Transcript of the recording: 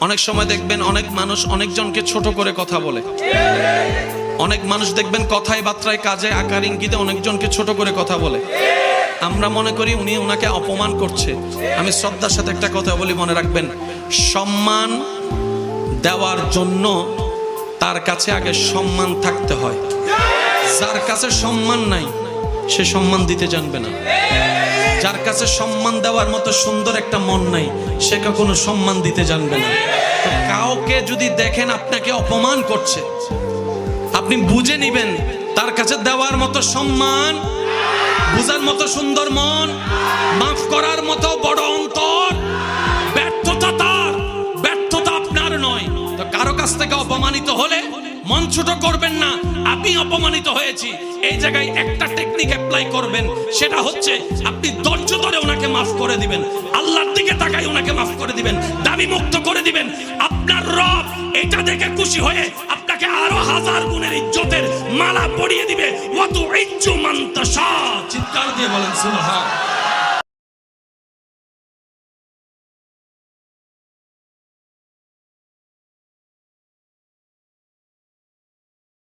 অনেক সময় দেখবেন অনেক মানুষ অনেকজনকে ছোট করে কথা বলে। অনেক মানুষ দেখবেন কথায় বার্তায় কাজে আকার ইঙ্গিতে অনেকজনকে ছোট করে কথা বলে। আমরা মনে করি উনি ওনাকে অপমান করছে। আমি শ্রদ্ধার সাথে একটা কথা বলি, মনে রাখবেন, সম্মান দেওয়ার জন্য তার কাছে আগে সম্মান থাকতে হয়। যার কাছে সম্মান নাই সে সম্মান দিতে জানবে না। যার কাছে সম্মান দেওয়ার মতো সুন্দর একটা মন নাই সে কখনো সম্মান দিতে জানবে না। তো কাউকে যদি দেখেন আপনাকে অপমান করছে, আপনি বুঝে নিবেন তার কাছে দেওয়ার মতো সম্মান, বুঝার মতো সুন্দর মন, মাফ করার মতো বড় অন্তর, ব্যর্থতা তার, ব্যর্থতা আপনার নয়। তো কারো কাছ থেকে অপমানিত হলে মন ছোট করবেন না। আমি অপমানিত হয়েছি, এই জায়গায় একটা টেকনিক অ্যাপ্লাই করবেন, সেটা হচ্ছে আপনি ধৈর্য ধরে ওনাকে মাফ করে দিবেন, আল্লাহর দিকে তাকাই ওনাকে মাফ করে দিবেন, দাবি মুক্ত করে দিবেন। আপনার রব এটা দেখে খুশি হয়ে আপনাকে আরো হাজার গুণের ইজ্জতের মালা পরিয়ে দিবে। ওয়াতু ইজ্জু মান তাশা। চিৎকার দিয়ে বলেন সুবহান।